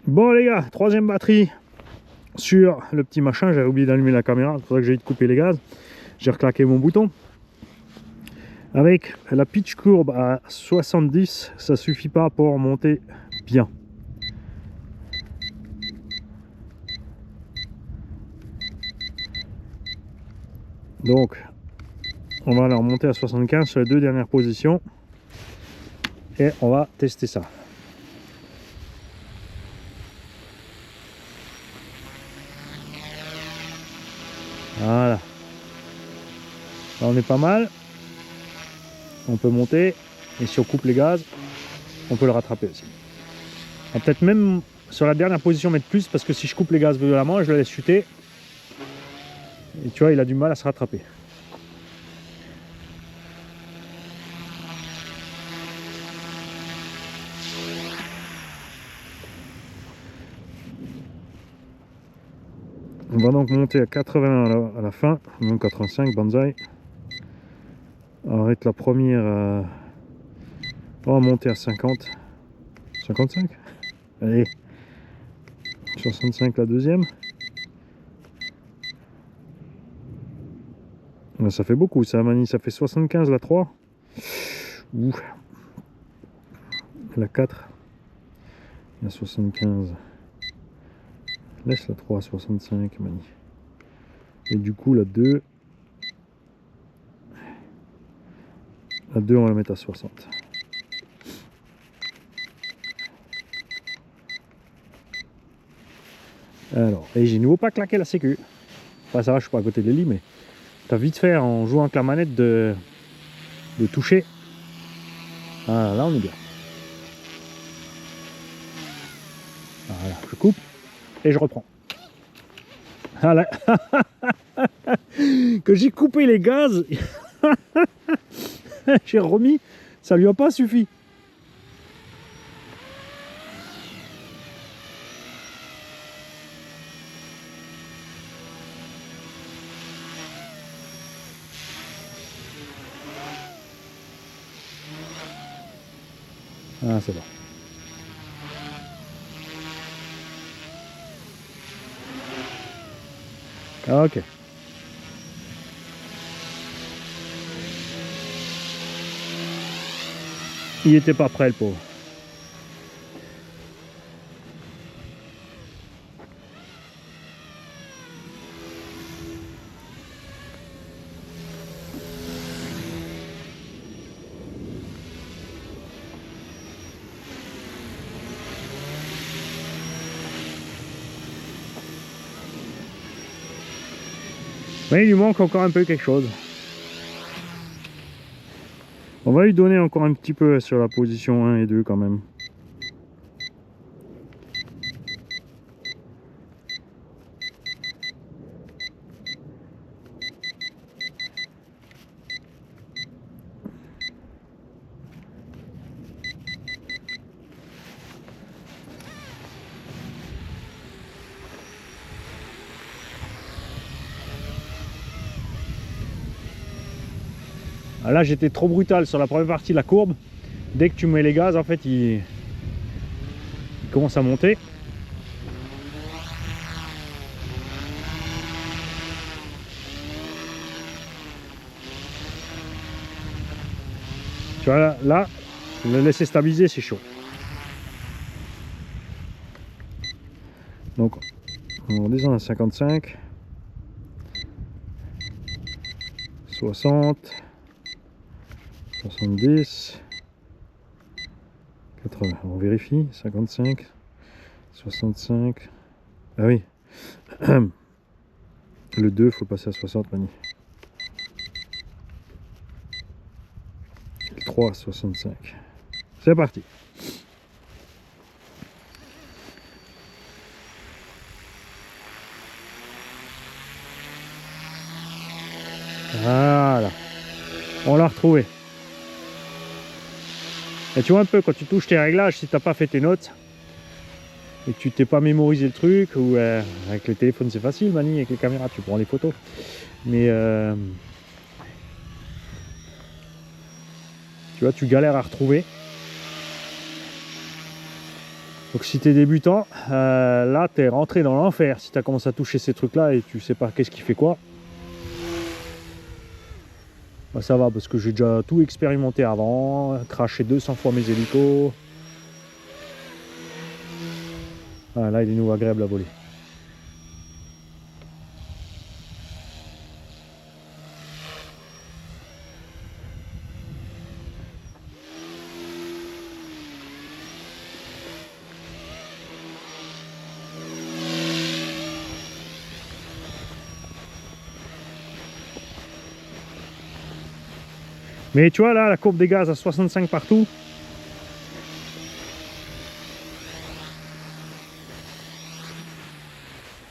Bon les gars, troisième batterie sur le petit machin. J'avais oublié d'allumer la caméra, c'est pour ça que j'ai de couper les gaz. J'ai reclaqué mon bouton. Avec la pitch courbe à 70, ça suffit pas pour monter bien. Donc on va la remonter à 75 sur les deux dernières positions et on va tester ça. Voilà, là on est pas mal, on peut monter, et si on coupe les gaz on peut le rattraper aussi. On va peut-être même sur la dernière position mettre plus, parce que si je coupe les gaz violemment je le laisse chuter et tu vois il a du mal à se rattraper. On va donc monter à 80 à la fin, donc 85 banzai. On arrête la première, on va monter à 50, 55, allez, 65 la deuxième. Ça fait beaucoup ça Mani, ça fait 75 la 3. Ouh. La 4, la 75. Laisse la 3 à 65 Mani. Et du coup la 2. La 2 on va la mettre à 60. Alors, et j'ai nouveau pas claqué la sécu. Enfin ça va, je suis pas à côté de l'hélice, mais t'as vite fait en jouant avec la manette de toucher. Ah, là on est bien. Voilà, je coupe et je reprends. Voilà. Que j'ai coupé les gaz, j'ai remis, ça lui a pas suffi. Ah, c'est bon. Ah, ok. Il était pas prêt le pauvre. Mais il lui manque encore un peu quelque chose. On va lui donner encore un petit peu sur la position 1 et 2 quand même. Ah, là j'étais trop brutal sur la première partie de la courbe. Dès que tu mets les gaz, en fait il commence à monter. Tu vois là, le laisser stabiliser c'est chaud. Donc on descend à 55, 60, 70, 80, on vérifie, 55, 65, ah oui, le 2, faut passer à 60 Mani. Le 3, 65. C'est parti. Voilà, on l'a retrouvé. Et tu vois un peu quand tu touches tes réglages, si t'as pas fait tes notes et que tu t'es pas mémorisé le truc, ou avec le téléphone c'est facile Mani, avec les caméras tu prends les photos, mais tu vois tu galères à retrouver. Donc si tu es débutant, là tu es rentré dans l'enfer si tu as commencé à toucher ces trucs là et tu sais pas qu'est-ce qui fait quoi. Bah, ça va parce que j'ai déjà tout expérimenté avant, craché 200 fois mes hélicos. Ah, là il est nouveau agréable à voler. Mais tu vois là, la courbe des gaz à 65 partout.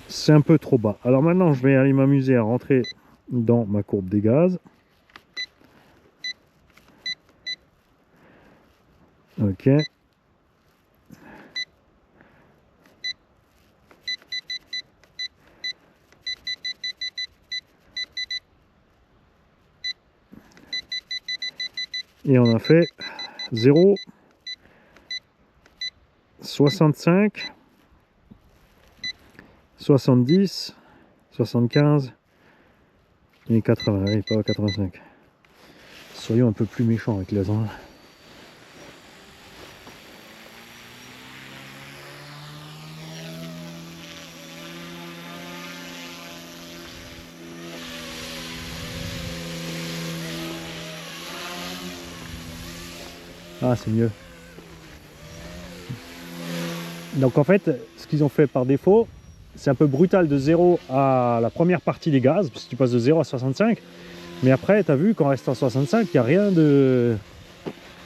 C'est un peu trop bas. Alors maintenant, je vais aller m'amuser à rentrer dans ma courbe des gaz. Ok. Et on a fait 0, 65, 70, 75 et 80. Allez, pas 85. Soyons un peu plus méchants avec les gens. Ah, c'est mieux. Donc en fait, ce qu'ils ont fait par défaut, c'est un peu brutal de 0 à la première partie des gaz, parce que tu passes de 0 à 65. Mais après, tu as vu, quand on reste à 65, il n'y a rien de...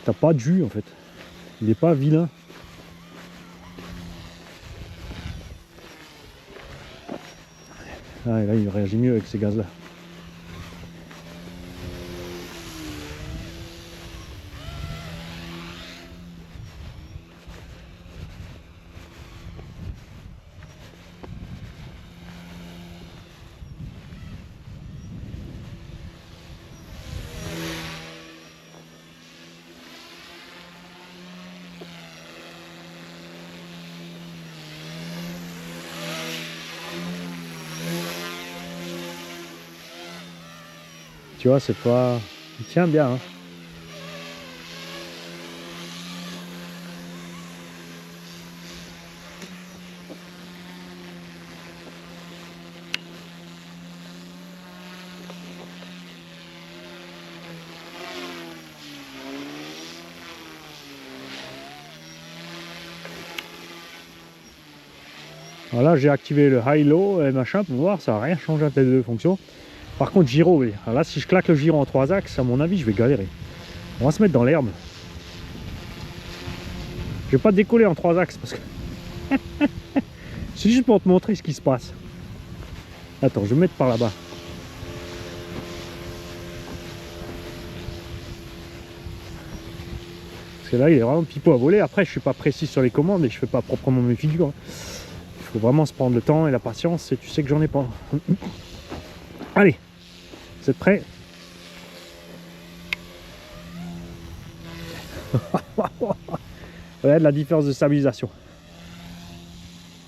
T'as pas de jus en fait. Il n'est pas vilain. Ah, et là, il réagit mieux avec ces gaz-là. Tu vois, c'est pas... Il tient bien, hein. Alors là, j'ai activé le high-low et machin pour voir, ça n'a rien changé à telle de fonction. Par contre, gyro, oui. Alors là, si je claque le gyro en 3 axes, à mon avis, je vais galérer. On va se mettre dans l'herbe. Je vais pas décoller en 3 axes parce que... C'est juste pour te montrer ce qui se passe. Attends, je vais me mettre par là-bas. Parce que là, il est vraiment pipeau à voler. Après, je suis pas précis sur les commandes et je fais pas proprement mes figures. Il faut vraiment se prendre le temps et la patience et tu sais que j'en ai pas. Allez, vous êtes prêts? Regarde la différence de stabilisation.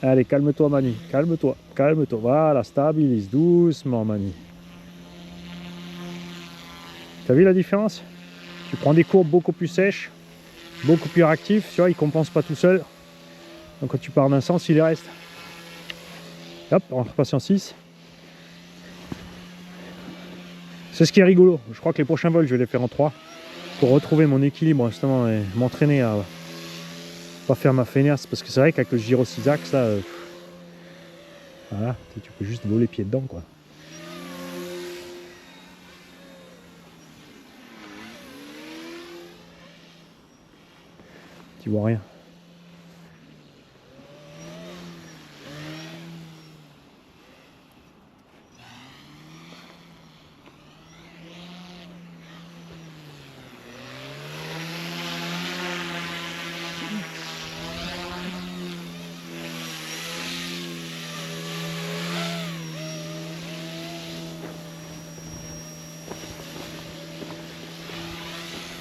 Allez, calme-toi Mani, calme-toi, calme-toi. Voilà, stabilise doucement Mani. T'as vu la différence? Tu prends des courbes beaucoup plus sèches, beaucoup plus réactives, tu vois, il compense pas tout seul. Donc quand tu pars d'un sens, il y reste. Hop, on repasse en 6. C'est ce qui est rigolo. Je crois que les prochains vols, je vais les faire en 3 pour retrouver mon équilibre justement et m'entraîner à pas faire ma feignasse. Parce que c'est vrai qu'avec le gyro 6 axes, là, voilà, tu peux juste voler pied dedans, quoi. Tu vois rien.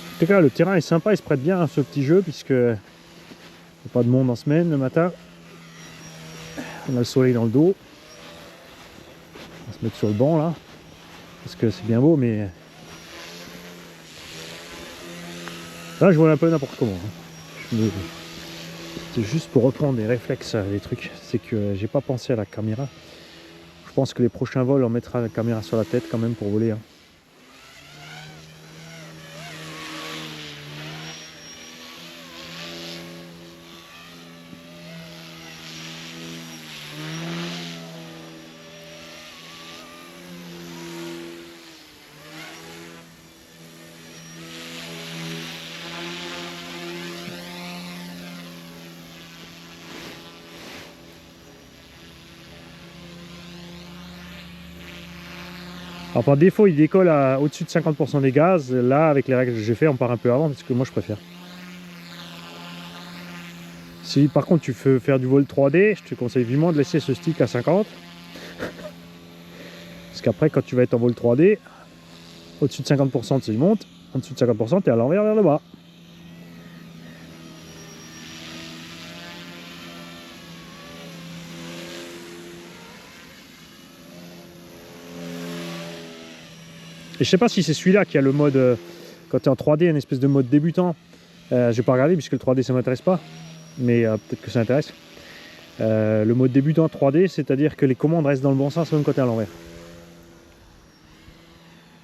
En tout cas, le terrain est sympa, il se prête bien à ce petit jeu puisque Pas de monde en semaine le matin. On a le soleil dans le dos. On va se mettre sur le banc là. Parce que c'est bien beau, mais là je vois un peu n'importe comment. C'est juste pour reprendre des réflexes, des trucs. C'est que j'ai pas pensé à la caméra. Je pense que les prochains vols, on mettra la caméra sur la tête quand même pour voler. Hein. Alors par défaut il décolle au-dessus de 50% des gaz. Là avec les règles que j'ai fait on part un peu avant parce que moi je préfère. Si par contre tu veux faire du vol 3D, je te conseille vivement de laisser ce stick à 50. Parce qu'après quand tu vas être en vol 3D, au-dessus de 50% tu montes, en dessous de 50% tu es à l'envers vers le bas. Et je sais pas si c'est celui-là qui a le mode, quand tu es en 3D, une espèce de mode débutant. Je vais pas regarder puisque le 3D ça m'intéresse pas, mais peut-être que ça intéresse. Le mode débutant 3D, c'est-à-dire que les commandes restent dans le bon sens même quand tu es à l'envers.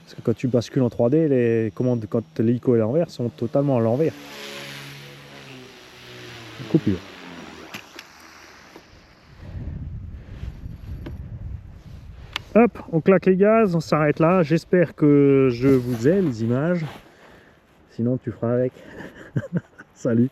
Parce que quand tu bascules en 3D, les commandes quand l'hélico est à l'envers sont totalement à l'envers. Coupure. Hop, on claque les gaz, on s'arrête là. J'espère que je vous ai les images. Sinon tu feras avec. Salut.